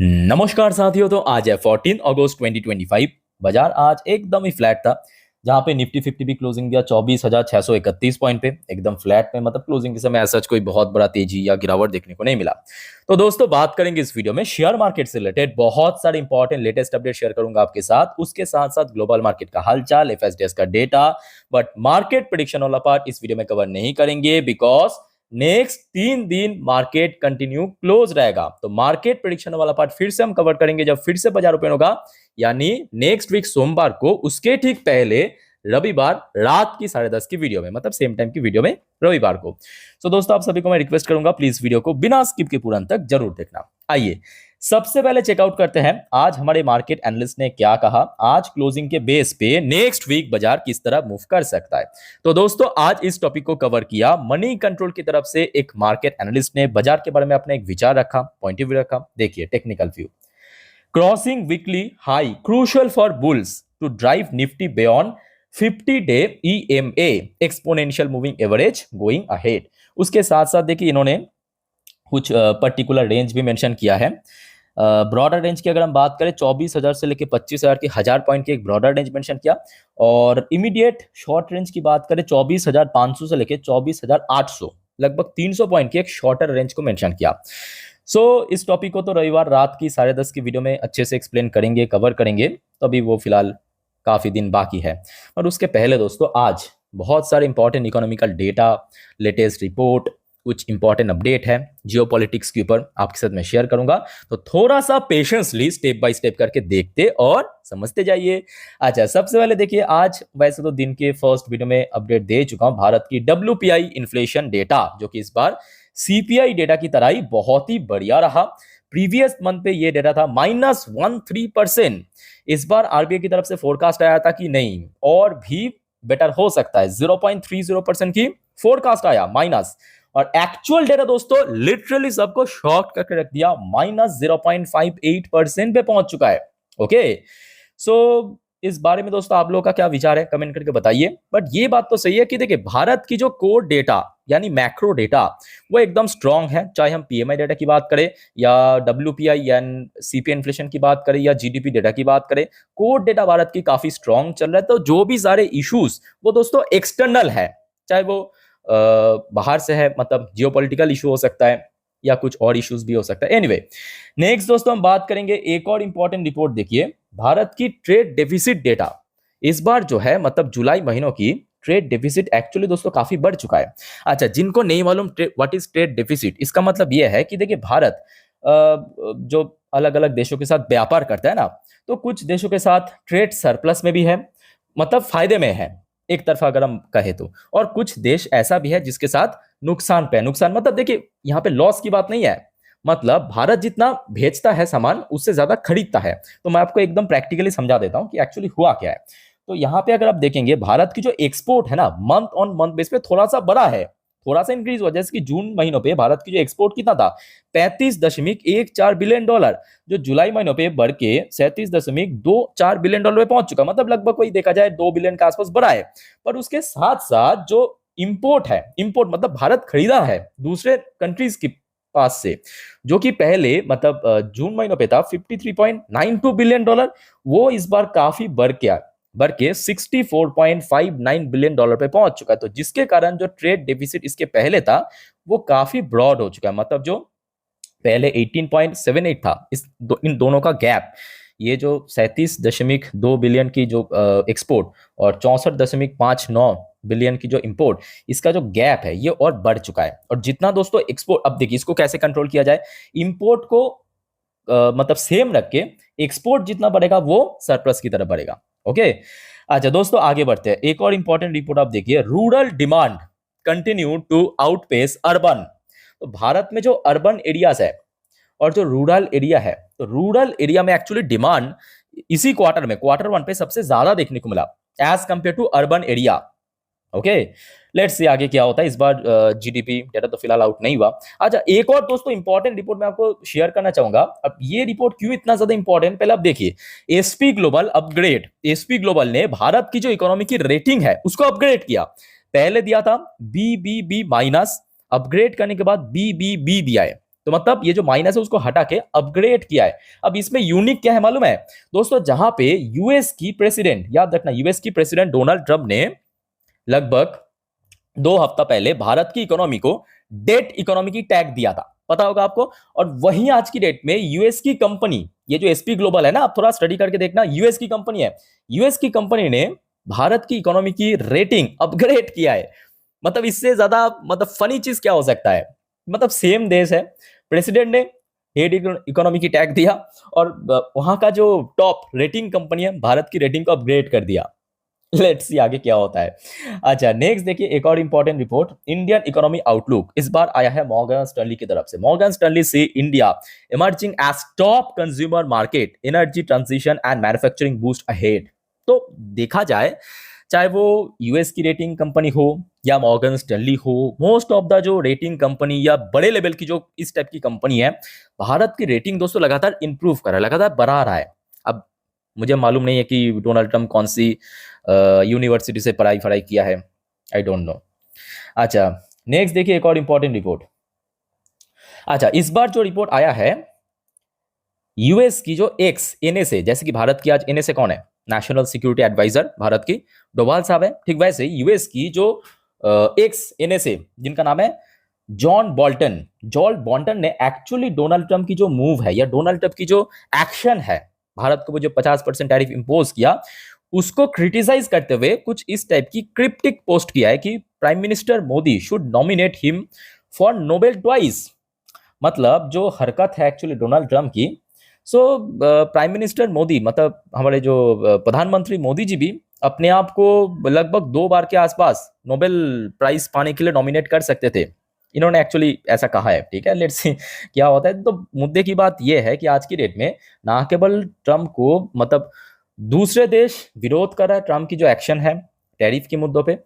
नमस्कार साथियों। तो आज है 14 अगस्त 2025। बाजार आज एकदम ही फ्लैट था, जहां पे निफ्टी 50 भी क्लोजिंग दिया 24,631 पॉइंट पे, एकदम फ्लैट में। मतलब क्लोजिंग के समय ऐसा कोई बहुत बड़ा तेजी या गिरावट देखने को नहीं मिला। तो दोस्तों, बात करेंगे इस वीडियो में शेयर मार्केट से रिलेटेड बहुत सारे इंपॉर्टेंट लेटेस्ट अपडेट शेयर करूंगा आपके साथ। उसके साथ साथ ग्लोबल मार्केट का हालचाल, एफएसडीएस का डेटा, बट मार्केट प्रेडिक्शन वाला पार्ट इस वीडियो में कवर नहीं करेंगे, बिकॉज नेक्स्ट 3 दिन मार्केट कंटिन्यू क्लोज रहेगा। तो मार्केट प्रेडिक्शन वाला पार्ट फिर से हम कवर करेंगे जब फिर से बाजार ओपन होगा, यानी नेक्स्ट वीक सोमवार को, उसके ठीक पहले रविवार रात की 10:30 की वीडियो में, मतलब सेम टाइम की वीडियो में रविवार को। तो दोस्तों, आप सभी को मैं रिक्वेस्ट करूंगा, प्लीज वीडियो को बिना स्किप के पूरा अंत तक जरूर देखना। आइए सबसे पहले चेकआउट करते हैं आज हमारे मार्केट एनालिस्ट ने क्या कहा। आज क्लोजिंग के बेस पे नेक्स्ट वीक बाजार किस तरह मूव कर सकता है। तो दोस्तों, आज इस टॉपिक को कवर किया मनी कंट्रोल की तरफ से। एक मार्केट एनालिस्ट ने बाजार के बारे में अपना एक विचार रखा, पॉइंट ऑफ व्यू रखा। देखिए technical view. Crossing weekly high crucial for bulls to drive Nifty beyond 50-day EMA exponential moving average going ahead. उसके साथ साथ देखिए इन्होंने कुछ पर्टिकुलर रेंज भी मेंशन किया है। ब्रॉडर रेंज की अगर हम बात करें 24,000 से लेकर 25,000 की 1000 पॉइंट की एक ब्रॉडर रेंज मेंशन किया, और इमीडिएट शॉर्ट रेंज की बात करें 24,500 से लेकर 24,800, लगभग 300 पॉइंट की एक शॉर्टर रेंज को मेंशन किया। इस टॉपिक को तो रविवार रात की 10:30 की वीडियो में अच्छे से एक्सप्लेन करेंगे, कवर करेंगे। तो अभी वो फिलहाल काफी दिन बाकी है। और उसके पहले दोस्तों, आज बहुत सारे important economical data, latest report, कुछ इंपॉर्टेंट अपडेट है जियोपॉलिटिक्स के ऊपर आपके साथ मैं शेयर करूंगा। तो थोड़ा सा पेशेंसली स्टेप बाय स्टेप करके देखते और समझते जाइए। अच्छा, सबसे पहले देखिए, आज वैसे तो दिन के फर्स्ट वीडियो में अपडेट दे चुका हूं भारत की WPI इन्फ्लेशन डेटा, जो कि इस बार CPI डेटा की तरह ही बहुत ही बढ़िया रहा। प्रीवियस मंथ पे ये डेटा था -1.3%। इस बार RBI की तरफ से फोरकास्ट आया था कि नहीं और भी बेटर हो सकता है, 0.30% की फोरकास्ट आया माइनस। और एक्चुअल डेटा दोस्तों लिटरली सबको शॉक करके रख दिया, -0.58% पे पहुंच चुका है। ओके, सो इस बारे में दोस्तों आप लोगों का क्या विचार है, कमेंट करके बताइए। बट ये बात तो सही है कि देखिए भारत की जो कोर डेटा यानी मैक्रो डेटा वो एकदम स्ट्रांग है, चाहे हम PMI डेटा की बात करें या WPI या CPI इन्फ्लेशन की बात करें या GDP डेटा की बात करें। कोर डेटा भारत की काफी स्ट्रांग चल रहा है। तो जो भी सारे इश्यूज वो दोस्तों एक्सटर्नल है, चाहे वो बाहर से है, मतलब जियोपॉलिटिकल इशू हो सकता है या कुछ और इश्यूज भी हो सकता है। एनीवे, नेक्स्ट दोस्तों हम बात करेंगे एक और इंपॉर्टेंट रिपोर्ट। देखिए भारत की ट्रेड डेफिसिट डेटा इस बार जो है, मतलब जुलाई महीनों की ट्रेड डेफिसिट एक्चुअली दोस्तों काफी बढ़ चुका है। अच्छा, जिनको नहीं मालूम व्हाट इज ट्रेड डेफिसिट, इसका मतलब यह है कि देखिए भारत जो अलग अलग देशों के साथ व्यापार करता है ना, तो कुछ देशों के साथ ट्रेड सरप्लस में भी है, मतलब फायदे में है एक तरफा अगर हम कहे तो, और कुछ देश ऐसा भी है जिसके साथ नुकसान पे है। नुकसान मतलब देखिए यहाँ पे लॉस की बात नहीं है, मतलब भारत जितना भेजता है सामान उससे ज्यादा खरीदता है। तो मैं आपको एकदम प्रैक्टिकली समझा देता हूं कि एक्चुअली हुआ क्या है। तो यहाँ पे अगर आप देखेंगे भारत की जो एक्सपोर्ट है ना, मंथ ऑन मंथ बेस पे थोड़ा सा बढ़ा है, थोड़ा सा इंक्रीज हुआ। जैसे कि जून महीनों पे भारत की जो एक्सपोर्ट कितना था, $35.14 जो जुलाई महीनों पे बढ़ के $37.24 पे पहुंच चुका, मतलब लगभग कोई देखा जाए 2 बिलियन के आसपास बढ़ा है। पर उसके साथ साथ जो इंपोर्ट है, इंपोर्ट मतलब भारत खरीदा है दूसरे कंट्रीज की पास से, जो कि पहले मतलब जून महीनों पे था $53.92 बिलियन, वो इस बार काफी बढ़ के $64.59 बिलियन पे पहुंच चुका है। तो जिसके कारण जो ट्रेड डेफिसिट इसके पहले था वो काफी ब्रॉड हो चुका है, मतलब जो पहले 18.78 था, इन दोनों का गैप, ये जो 37.2 बिलियन की जो एक्सपोर्ट और 64.59 बिलियन की जो इंपोर्ट, इसका जो गैप है ये और बढ़ चुका है। और जितना दोस्तों एक्सपोर्ट, अब देखिए इसको कैसे कंट्रोल किया जाए, इंपोर्ट को मतलब सेम रख के एक्सपोर्ट जितना बढ़ेगा वो सरप्लस की तरफ बढ़ेगा। ओके, अच्छा दोस्तों आगे बढ़ते हैं। एक और इंपॉर्टेंट रिपोर्ट आप देखिए, rural demand continue to outpace urban. तो भारत में जो अर्बन एरियाज है और जो रूरल एरिया है, तो रूरल एरिया में एक्चुअली डिमांड इसी क्वार्टर में, Q1 पे सबसे ज्यादा देखने को मिला as compare to urban area. Okay, let's see आगे क्या होता है। इस बार GDP डेटा तो फिलहाल आउट नहीं हुआ। अच्छा, एक और दोस्तों इंपॉर्टेंट रिपोर्ट मैं आपको शेयर करना चाहूंगा। अब ये रिपोर्ट क्यों इतना ज्यादा इंपॉर्टेंट, पहले आप देखिए, SP global upgrade. SP global ने भारत की जो इकोनॉमी की रेटिंग है उसको अपग्रेड किया। पहले दिया था BBB माइनस, अपग्रेड करने के बाद BBB दिया है। तो मतलब ये जो माइनस है उसको हटा के अपग्रेड किया है। अब इसमें यूनिक क्या है मालूम है दोस्तों, जहां पे यूएस की प्रेसिडेंट, याद रखना, यूएस की प्रेसिडेंट डोनाल्ड ट्रंप ने लगभग 2 हफ्ता पहले भारत की इकोनॉमी को डेट इकोनॉमी की टैग दिया था, पता होगा आपको। और वहीं आज की डेट में यूएस की कंपनी, ये जो एसपी ग्लोबल है ना, आप थोड़ा स्टडी करके देखना, यूएस की कंपनी है, यूएस की कंपनी ने भारत की इकोनॉमी की रेटिंग अपग्रेड किया है। मतलब इससे ज्यादा मतलब फनी चीज क्या हो सकता है। मतलब सेम देश है, प्रेसिडेंट ने हेड इकोनॉमी की टैग दिया और वहां का जो टॉप रेटिंग कंपनी है भारत की रेटिंग को अपग्रेड कर दिया। लेट्स सी आगे क्या होता है। अच्छा नेक्स्ट देखिए, एक और important report, Indian economy outlook, इस बार आया है मॉर्गन स्टैनली की तरफ से। मॉर्गन स्टैनली से India emerging as top consumer market, energy transition and manufacturing boost ahead. तो देखा जाए, चाहे वो यूएस की रेटिंग कंपनी हो या मॉर्गन स्टैनली हो, मोस्ट ऑफ द जो रेटिंग कंपनी या बड़े लेवल की जो इस टाइप की कंपनी है, भारत की रेटिंग दोस्तों लगातार इंप्रूव कर रहा है, लगातार बढ़ा रहा है। अब मुझे मालूम नहीं है कि डोनाल्ड ट्रंप कौन सी यूनिवर्सिटी से पढ़ाई किया है, आई डोंट नो। अच्छा नेक्स्ट देखिए, एक और इंपॉर्टेंट रिपोर्ट। अच्छा इस बार जो रिपोर्ट आया है, यूएस की जो एक्स एनएसए, जैसे कि भारत की आज एनएसए कौन है, नेशनल सिक्योरिटी एडवाइजर भारत की डोभाल साहब है, ठीक वैसे यूएस की जो एक्स एनएसए जिनका नाम है जॉन बॉल्टन ने एक्चुअली डोनाल्ड ट्रंप की जो मूव है या डोनाल्ड ट्रंप की जो एक्शन है, भारत को वो जो 50% टैरिफ इंपोज किया, उसको क्रिटिसाइज करते हुए कुछ इस टाइप की क्रिप्टिक पोस्ट किया है कि prime minister Modi should nominate him for Nobel twice. मतलब जो हरकत है एक्चुअली डोनाल्ड ट्रंप की, सो प्राइम मिनिस्टर मोदी, मतलब हमारे जो प्रधानमंत्री मोदी जी भी अपने आप को लगभग 2 बार के आसपास नोबेल प्राइज पाने के लिए नॉमिनेट कर सकते थे, इन्होंने एक्चुअली ऐसा कहा है, ठीक है, लेट्स सी क्या होता है। तो मुद्दे की बात यह है कि आज की डेट में ना केवल ट्रंप को मतलब दूसरे देश विरोध कर रहा है ट्रंप की जो एक्शन है टैरिफ के मुद्दों पे,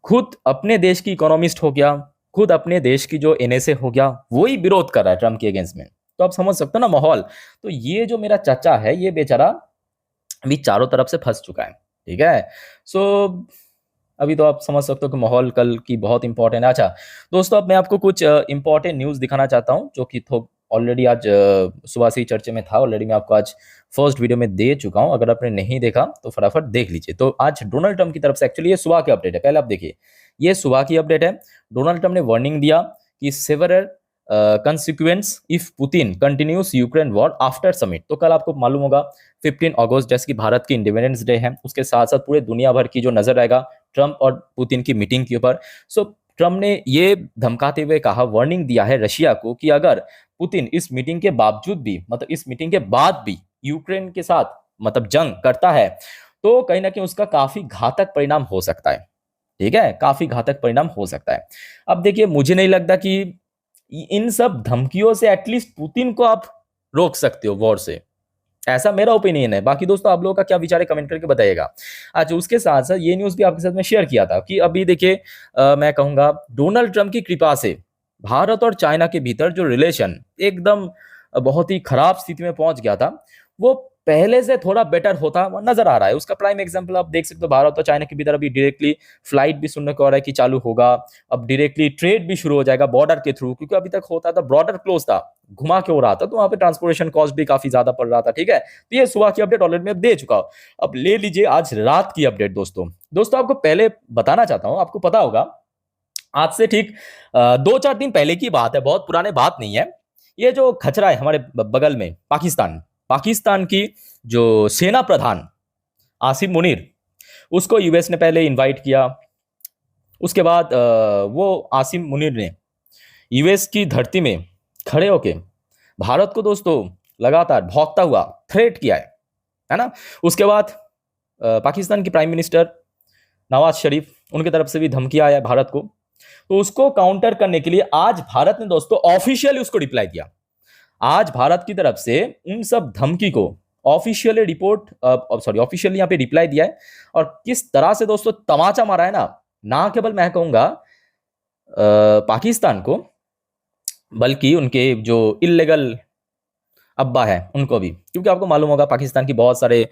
खुद अपने देश की इकोनॉमिस्ट हो गया, खुद अपने देश की जो एनएसए हो गया, वही विरोध कर रहा है ट्रंप के अगेंस्ट में। तो आप समझ सकते हो ना माहौल। तो ये जो मेरा चाचा है, ये बेचारा अभी चारों तरफ से फंस चुका है, ठीक है। सो अभी तो आप समझ सकते हो कि माहौल कल की बहुत इंपॉर्टेंट है। अच्छा दोस्तों, अब मैं आपको कुछ इंपॉर्टेंट न्यूज़ दिखाना चाहता हूँ, जो कि तो ऑलरेडी आज सुबह से ही चर्चे में था, ऑलरेडी मैं आपको आज फर्स्ट वीडियो में दे चुका हूँ, अगर आपने नहीं देखा तो फटाफट देख लीजिए। तो आज डोनाल्ड ट्रंप की तरफ से एक्चुअली ये सुबह की अपडेट है, पहले आप देखिए, ये सुबह की अपडेट है। डोनाल्ड ट्रंप ने वार्निंग दिया कि several consequence if Putin continuous Ukraine war after summit. तो कल आपको मालूम होगा 15 अगस्त, जैसे कि भारत की इंडिपेंडेंस डे है, उसके साथ साथ पूरे दुनिया भर की जो नजर रहेगा ट्रंप और पुतिन की मीटिंग के ऊपर। सो ट्रंप ने ये धमकाते हुए कहा, वार्निंग दिया है रशिया को कि अगर पुतिन इस मीटिंग के बावजूद भी, मतलब इस मीटिंग के बाद भी यूक्रेन के साथ मतलब जंग करता है, तो कहीं ना कहीं उसका काफी घातक परिणाम हो सकता है, ठीक है, काफी घातक परिणाम हो सकता है। अब देखिए, मुझे नहीं लगता कि इन सब धमकियों से एटलीस्ट पुतिन को आप रोक सकते हो वॉर से, ऐसा मेरा ओपिनियन है। बाकी दोस्तों आप लोगों का क्या विचार है, कमेंट करके बताइएगा। अच्छा उसके साथ साथ ये न्यूज़ भी आपके साथ में शेयर किया था कि अभी देखिए मैं कहूँगा डोनाल्ड ट्रंप की कृपा से भारत और चाइना के भीतर जो रिलेशन एकदम बहुत ही खराब स्थिति में पहुंच गया था, वो पहले से थोड़ा बेटर होता नजर आ रहा है। उसका प्राइम एग्जांपल आप देख सकते हो, भारत और चाइना के भीतर अभी डायरेक्टली फ्लाइट भी सुनने को आ रहा है कि चालू होगा, अब डायरेक्टली ट्रेड भी शुरू हो जाएगा बॉर्डर के थ्रू, क्योंकि अभी तक होता था बॉर्डर क्लोज था, घुमा के हो रहा था, तो वहां पे ट्रांसपोर्टेशन कॉस्ट भी काफी ज्यादा पड़ रहा था, ठीक है। तो ये सुबह की अपडेट ऑलरेडी मैं दे चुका हूं। अब ले लीजिए आज रात की अपडेट। दोस्तों आपको पहले बताना चाहता हूं, आपको पता होगा आज से ठीक 2-4 दिन पहले की बात है, बहुत पुराने बात नहीं है। ये जो खचरा है हमारे बगल में पाकिस्तान की जो सेना प्रधान आसिम मुनीर, उसको यूएस ने पहले इनवाइट किया। उसके बाद वो आसिम मुनीर ने यूएस की धरती में खड़े होके भारत को दोस्तों लगातार भौंकता हुआ थ्रेट किया है ना। उसके बाद पाकिस्तान की प्राइम मिनिस्टर नवाज शरीफ, उनकी तरफ से भी धमकी आया है भारत को, तो उसको काउंटर करने के लिए आज भारत ने दोस्तों ऑफिशियली उसको रिप्लाई दिया। आज भारत की तरफ से उन सब धमकी को ऑफिशियली ऑफिशियली यहाँ पे रिप्लाई दिया है। और किस तरह से दोस्तों तमाचा मारा है ना केवल मैं कहूंगा पाकिस्तान को, बल्कि उनके जो इल्लीगल अब्बा है उनको भी, क्योंकि आपको मालूम होगा पाकिस्तान की बहुत सारे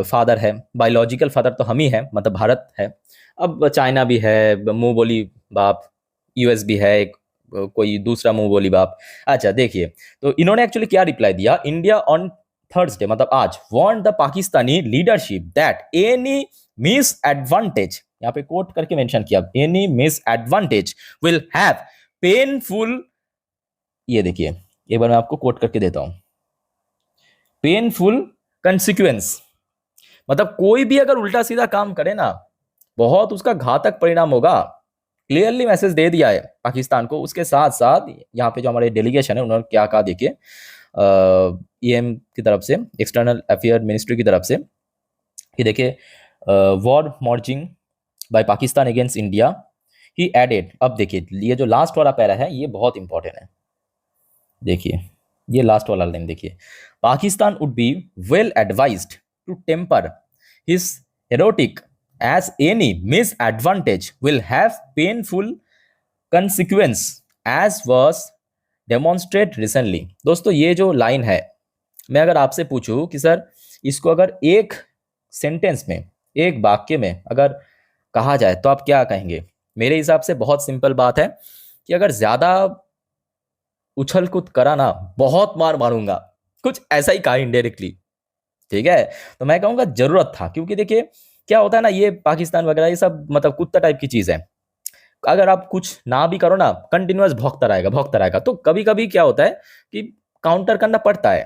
फादर है, बायोलॉजिकल फादर तो हम ही है, मतलब भारत है, अब चाइना भी है, मुंह बोली बाप, यूएस भी है, एक कोई दूसरा मुंह बोली बाप। अच्छा देखिए, तो इन्होंने एक्चुअली क्या रिप्लाई दिया, इंडिया ऑन थर्सडे मतलब आज warn the Pakistani leadership that any miss advantage, यहाँ पे कोट करके मेंशन किया, any miss advantage will have painful, ये देखिए एक बार मैं आपको कोट करके देता हूं, पेनफुल कंसिक्वेंस, मतलब कोई भी अगर उल्टा सीधा काम करे ना, बहुत उसका घातक परिणाम होगा। क्लियरली मैसेज दे दिया है पाकिस्तान को। उसके साथ साथ यहाँ पे जो हमारे डेलीगेशन है उन्होंने क्या कहा देखिए, ईएम की तरफ से, एक्सटर्नल अफेयर मिनिस्ट्री की तरफ से, कि देखिए war marching by Pakistan against India, he added, अब देखिए ये जो लास्ट वाला पैरा है ये बहुत इंपॉर्टेंट है, देखिए ये लास्ट वाला लाइन देखिए, Pakistan would be well advised to temper his rhetoric as any misadvantage will have painful consequence as was demonstrated recently। दोस्तों ये जो लाइन है, मैं अगर आपसे पूछूं कि सर इसको अगर एक सेंटेंस में, एक वाक्य में अगर कहा जाए तो आप क्या कहेंगे? मेरे हिसाब से बहुत सिंपल बात है कि अगर ज्यादा उछल कूद करा ना, बहुत मार मारूंगा, कुछ ऐसा ही कहा इनडायरेक्टली, ठीक है। तो मैं कहूंगा जरूरत था, क्योंकि देखिए क्या होता है ना, ये पाकिस्तान वगैरह ये सब मतलब कुत्ता टाइप की चीज है। अगर आप कुछ ना भी करो ना, कंटिन्यूअस भौंकता रहेगा, तो कभी कभी क्या होता है कि काउंटर करना पड़ता है।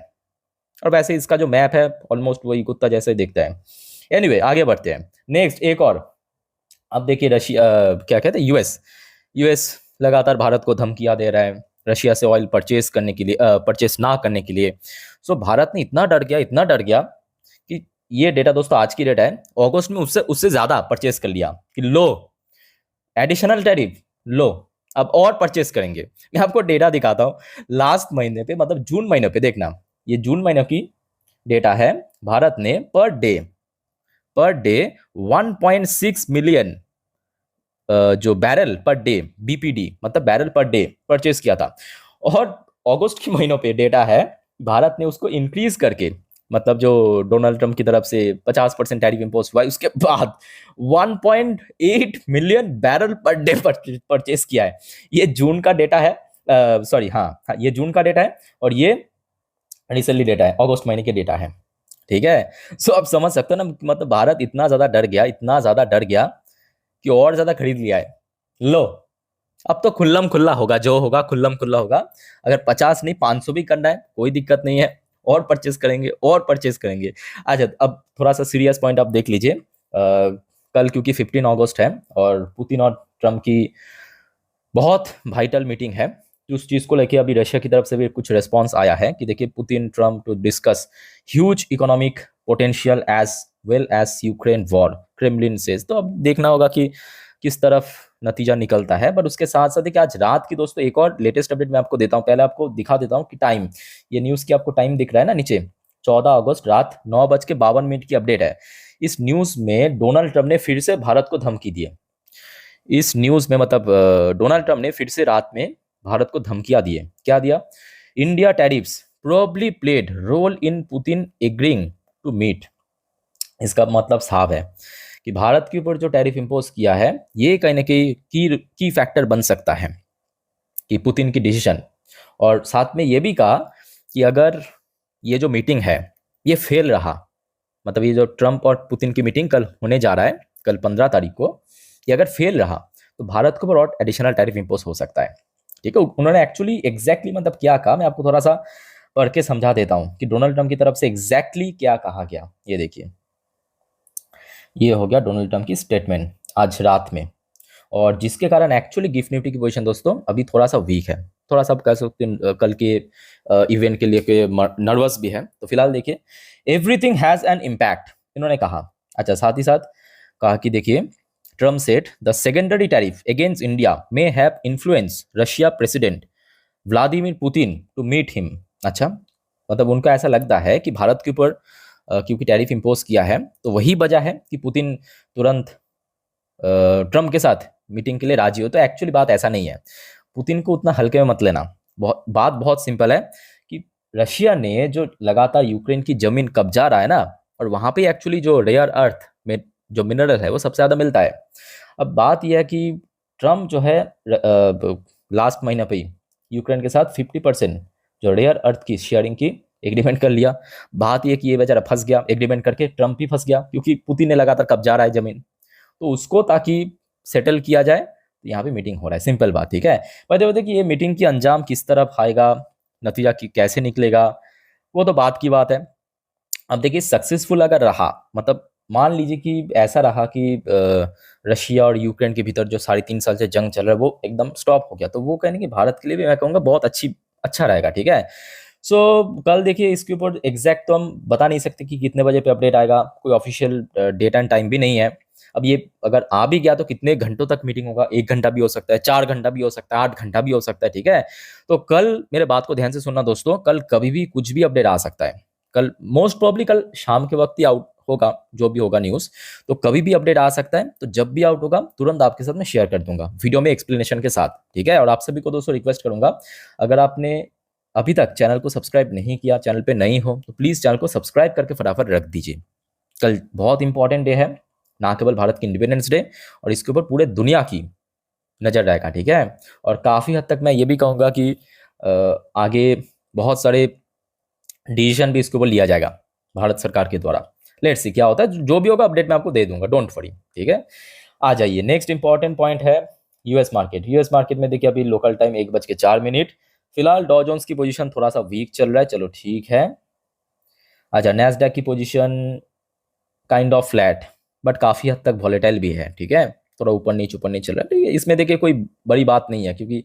और वैसे इसका जो मैप है ऑलमोस्ट वही कुत्ता जैसे दिखता है। एनीवे आगे बढ़ते हैं, नेक्स्ट एक और। अब देखिए रशिया, क्या कहते हैं, यूएस लगातार भारत को धमकियां दे रहा है रशिया से ऑयल परचेस करने के लिए, परचेस ना करने के लिए। सो भारत ने इतना डर गया कि ये डेटा दोस्तों आज की डेटा है, अगस्त में उससे उससे ज्यादा परचेस कर लिया कि लो एडिशनल टैरिफ लो, अब और परचेस करेंगे। मैं आपको डेटा दिखाता हूं, लास्ट महीने पे मतलब जून महीने पे देखना, ये जून महीने की डेटा है, भारत ने पर डे 1.6 मिलियन जो बैरल पर डे, बीपीडी मतलब बैरल पर डे परचेस किया था। और अगस्त के महीनों पे डेटा है, भारत ने उसको इंक्रीज करके, मतलब जो डोनाल्ड ट्रम्प की तरफ से 50% टैरिफ इंपोज हुआ है उसके बाद 1.8 million barrel per day purchase किया है। ये जून का डेटा है, सॉरी हाँ, ये जून का डेटा है और ये रिसेंटली डेटा है, अगस्त महीने के डेटा है, ठीक है। सो आप समझ सकते हो ना, मतलब भारत इतना ज्यादा डर गया कि और ज्यादा खरीद लिया है। लो अब तो खुल्लम खुल्ला होगा, जो होगा खुल्लम खुल्ला होगा। अगर 50 नहीं 500 भी करना है कोई दिक्कत नहीं है, और परचेस करेंगे। अच्छा अब थोड़ा सा सीरियस पॉइंट आप देख लीजिए, कल क्योंकि 15 अगस्त है और पुतिन और ट्रम्प की बहुत वाइटल मीटिंग है, तो उस चीज को लेके अभी रशिया की तरफ से भी कुछ रिस्पॉन्स आया है कि देखिए Putin Trump to discuss huge economic potential as well as Ukraine war, Kremlin says. तो अब देखना होगा कि किस तरफ नतीजा निकलता है। बट उसके साथ साथ देखिए आज रात की दोस्तों एक और लेटेस्ट अपडेट मैं आपको देता हूं, पहले आपको दिखा देता हूं कि टाइम, ये न्यूज की आपको टाइम दिख रहा है ना नीचे, 14 अगस्त रात 9:52 की अपडेट है। इस न्यूज में डोनाल्ड ट्रम्प ने फिर से भारत को धमकी दी है। इस न्यूज में मतलब डोनाल्ड ट्रम्प ने फिर से रात में भारत को धमकियां दी है। क्या दिया? India tariffs probably played role in Putin agreeing to meet. इसका मतलब साफ है कि भारत के ऊपर जो टैरिफ इंपोज किया है ये कहीं ना कहीं की फैक्टर बन सकता है कि पुतिन की डिसीजन। और साथ में ये भी कहा कि अगर ये जो मीटिंग है ये फेल रहा, मतलब ये जो ट्रम्प और पुतिन की मीटिंग कल होने जा रहा है, कल 15 तारीख को, ये अगर फेल रहा तो भारत के ऊपर और एडिशनल टैरिफ इंपोज हो सकता है, ठीक है। उन्होंने एक्चुअली एग्जैक्टली मतलब क्या कहा, मैं आपको थोड़ा सा पढ़ के समझा देता हूं कि डोनाल्ड ट्रम्प की तरफ से एग्जैक्टली क्या कहा गया। ये देखिए, ये हो गया डोनाल्ड ट्रम्प की स्टेटमेंट आज रात में, और जिसके कारण एक्चुअली गिफ्ट निफ्टी की पोजीशन दोस्तों अभी थोड़ा सा वीक है, थोड़ा सा आप कह सकते हैं कल के इवेंट के लिए नर्वस भी है। तो फिलहाल देखिए एवरीथिंग हैज एन इम्पैक्ट इन्होंने कहा। अच्छा साथ ही साथ कहा कि देखिए Trump said the secondary tariff against India may have influence Russia president Vladimir Putin to meet him. अच्छा मतलब उनका ऐसा लगता है कि भारत के ऊपर क्योंकि टैरिफ इंपोज किया है तो वही वजह है कि पुतिन तुरंत ट्रम्प के साथ मीटिंग के लिए राजी हो। तो एक्चुअली बात ऐसा नहीं है, पुतिन को उतना हल्के में मत लेना। बात बहुत सिंपल है कि रशिया ने जो लगातार यूक्रेन की जमीन कब्जा रहा है ना, और वहां पे एक्चुअली जो रेयर अर्थ में जो मिनरल है वो सबसे ज्यादा मिलता है। अब बात यह है कि ट्रम्प जो है लास्ट महीना पे ही यूक्रेन के साथ 50% जो रेयर अर्थ की शेयरिंग की एग्रीमेंट कर लिया। बात ये कि ये बेचारा फंस गया एग्रीमेंट करके, ट्रम्प ही फंस गया क्योंकि पुतिन ने लगातार कब्जा रहा है जमीन, तो उसको ताकि सेटल किया जाए तो यहाँ पे मीटिंग हो रहा है, सिंपल बात, ठीक है। बताते बताते कि ये मीटिंग की अंजाम किस तरफ आएगा, नतीजा कैसे निकलेगा, वो तो बात की बात है। अब देखिए सक्सेसफुल अगर रहा, मतलब मान लीजिए कि ऐसा रहा कि रशिया और यूक्रेन के भीतर जो 3.5 साल से जंग चल रहा है वो एकदम स्टॉप हो गया, तो वो कहने कि भारत के लिए भी मैं कहूँगा बहुत अच्छा रहेगा, ठीक है। सो कल देखिए इसके ऊपर एग्जैक्ट तो हम बता नहीं सकते कि कितने बजे पे अपडेट आएगा, कोई ऑफिशियल डेट एंड टाइम भी नहीं है। अब ये अगर आ भी गया तो कितने घंटों तक मीटिंग होगा, 1 घंटा भी हो सकता है, 4 घंटा भी हो सकता है, 8 घंटा भी हो सकता है, ठीक है। तो कल मेरे बात को ध्यान से सुनना दोस्तों, कल कभी भी कुछ भी अपडेट आ सकता है। कल मोस्ट प्रोबेबली कल शाम के वक्त ही आउट होगा जो भी होगा न्यूज़, तो कभी भी अपडेट आ सकता है। तो जब भी आउट होगा तुरंत आपके साथ मैं शेयर कर दूंगा वीडियो में एक्सप्लेनेशन के साथ, ठीक है। और आप सभी को दोस्तों रिक्वेस्ट करूंगा, अगर आपने अभी तक चैनल को सब्सक्राइब नहीं किया, चैनल पे नहीं हो, तो प्लीज़ चैनल को सब्सक्राइब करके फटाफट रख दीजिए। कल बहुत इंपॉर्टेंट डे है, ना केवल भारत की इंडिपेंडेंस डे, और इसके ऊपर पूरे दुनिया की नज़र रहेगा, ठीक है। और काफ़ी हद तक मैं ये भी कहूँगा कि आगे बहुत सारे डिसीजन भी इसके ऊपर लिया जाएगा भारत सरकार के द्वारा। लेट्स सी क्या होता है, जो भी होगा अपडेट मैं आपको दे दूंगा, डोंट वरी, ठीक है। आ जाइए, नेक्स्ट इंपॉर्टेंट पॉइंट है यूएस मार्केट। यूएस मार्केट में देखिए अभी लोकल टाइम 1:04, फिलहाल डॉ जोन्स की पोजीशन थोड़ा सा वीक चल रहा है, चलो ठीक है। अच्छा, नैस्डैक की position kind of flat, but काफ़ी हद तक वॉलेटाइल भी है, ठीक है। थोड़ा ऊपर नीचे चल रहा है, ठीक है। इसमें देखिए कोई बड़ी बात नहीं है, क्योंकि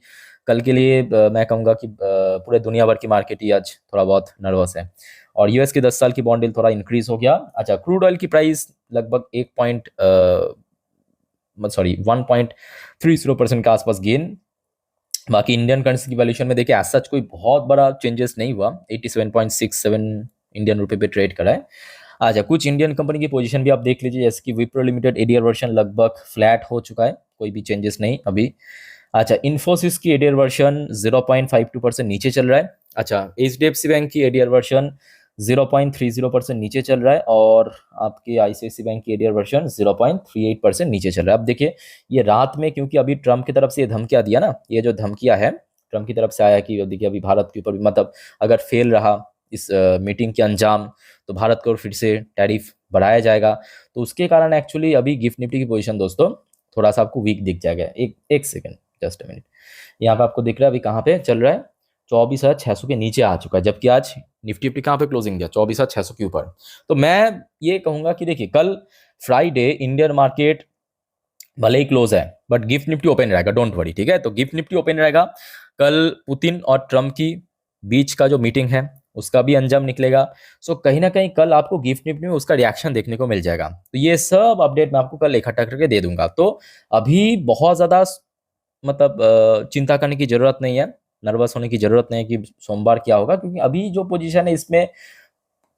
कल के लिए मैं कहूँगा कि पूरे दुनिया भर की मार्केट ही आज थोड़ा बहुत नर्वस है। और यूएस की 10 साल की बॉन्ड यील्ड थोड़ा इंक्रीज हो गया। अच्छा, क्रूड ऑयल की प्राइस लगभग 1.30% के आसपास गेन। बाकी इंडियन करेंसी की वैल्यूएशन में देखिए एज सच कोई बहुत बड़ा चेंजेस नहीं हुआ, 87.67 इंडियन रुपए पे ट्रेड करा है। अच्छा, कुछ इंडियन कंपनी की पोजीशन भी आप देख लीजिए, जैसे कि विप्रो लिमिटेड एडीआर वर्जन लगभग फ्लैट हो चुका है, कोई भी चेंजेस नहीं अभी। अच्छा, इन्फोसिस की एडीआर वर्जन 0.52% नीचे चल रहा है। अच्छा, एचडीएफसी बैंक की एडीआर वर्जन 0.30% नीचे चल रहा है, और आपके आईसीआईसी बैंक की एडीआर वर्जन 0.38% नीचे चल रहा है। अब देखिए ये रात में, क्योंकि अभी ट्रम्प की तरफ से ये धमकियां दिया ना, ये जो धमकियां है ट्रम्प की तरफ से आया कि देखिए अभी भारत के ऊपर भी, मतलब अगर फेल रहा इस मीटिंग के अंजाम, तो भारत को फिर से टैरिफ बढ़ाया जाएगा। तो उसके कारण एक्चुअली अभी गिफ्ट निफ्टी की पोजीशन दोस्तों थोड़ा सा आपको वीक दिख जाएगा। एक सेकंड, जस्ट अ मिनट। यहाँ पे आपको दिख रहा है अभी कहाँ पे चल रहा है, 24,600 के नीचे आ चुका है, जबकि आज निफ्टी कहाँ पे क्लोजिंग दिया, 24,600 के ऊपर। तो मैं ये कहूंगा कि देखिए कल फ्राइडे इंडियन मार्केट भले ही क्लोज है, बट गिफ्ट निफ्टी ओपन रहेगा, डोंट वरी, ठीक है। तो गिफ्ट निफ्टी ओपन रहेगा। कल पुतिन और ट्रम्प की बीच का जो मीटिंग है उसका भी अंजाम निकलेगा। सो कहीं ना कहीं कल आपको गिफ्ट निफ्टी में उसका रिएक्शन देखने को मिल जाएगा। तो ये सब अपडेट मैं आपको कल इकट्ठा करके दे दूंगा। तो अभी बहुत ज्यादा मतलब चिंता करने की जरूरत नहीं है, नर्वस होने की जरूरत नहीं है कि सोमवार क्या होगा, क्योंकि अभी जो पोजीशन है इसमें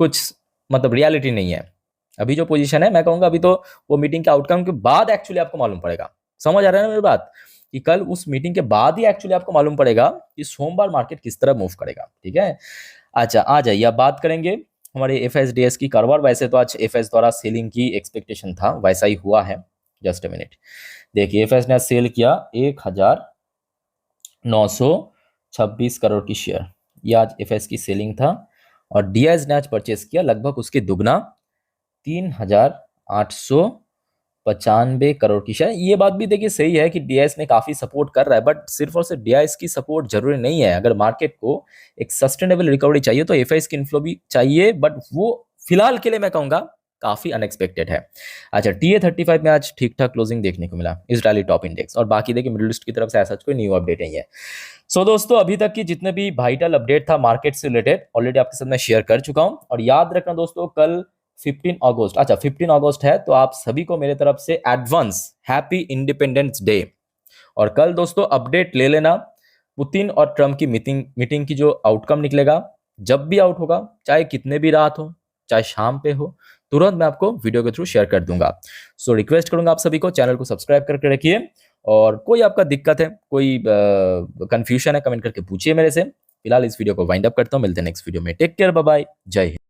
कुछ मतलब रियलिटी नहीं है। अभी जो पोजीशन है मैं कहूंगा अभी तो वो मीटिंग के आउटकम के बाद एक्चुअली आपको मालूम पड़ेगा। समझ आ रहा है ना मेरी बात, कि कल उस मीटिंग के बाद ही एक्चुअली आपको मालूम पड़ेगा कि सोमवार मार्केट किस तरह मूव करेगा, ठीक है। अच्छा, आ जाइए अब बात करेंगे हमारे एफएसडीएस की कारोबार। वैसे तो आज एफएस द्वारा सेलिंग की एक्सपेक्टेशन था, वैसा ही हुआ है। जस्ट अ मिनट, देखिए एफएस ने सेल किया 1,926 करोड़ की शेयर, ये आज एफएस की सेलिंग था। और डीआईएस ने आज परचेस किया लगभग उसके दुगना 3,895 करोड़ की शेयर। ये बात भी देखिए सही है कि डीआईएस ने काफी सपोर्ट कर रहा है, बट सिर्फ और सिर्फ डीआईएस की सपोर्ट जरूरी नहीं है। अगर मार्केट को एक सस्टेनेबल रिकवरी चाहिए तो एफआईएस की इनफ्लो भी चाहिए, बट वो फिलहाल के लिए मैं कहूंगा काफी अनएक्सपेक्टेड है। अच्छा, TA35 में आज ठीक ठाक क्लोजिंग देखने को मिला, इजरायली टॉप इंडेक्स। और बाकी देखिए मिडिल ईस्ट की तरफ से ऐसा कोई न्यू अपडेट नहीं है। सो दोस्तों अभी तक की जितने भी वाइटल अपडेट था मार्केट से रिलेटेड ऑलरेडी आपके साथ मैं शेयर कर चुका हूं। और याद रखना दोस्तों कल 15 अगस्त, अच्छा 15 अगस्त है, तो आप सभी को मेरे तरफ से एडवांस हैप्पी इंडिपेंडेंस डे। और कल दोस्तों अपडेट ले लेना, पुतिन और ट्रम्प की मीटिंग की जो आउटकम निकलेगा, जब भी आउट होगा, चाहे कितने भी रात हो, चाहे शाम पे हो, तुरंत मैं आपको वीडियो के थ्रू शेयर कर दूंगा। सो रिक्वेस्ट करूंगा आप सभी को चैनल को सब्सक्राइब करके रखिए। और कोई आपका दिक्कत है, कोई कंफ्यूजन है, कमेंट करके पूछिए मेरे से। फिलहाल इस वीडियो को वाइंड अप करता हूं, मिलते हैं नेक्स्ट वीडियो में। टेक केयर, बाय बाय, जय हिंद।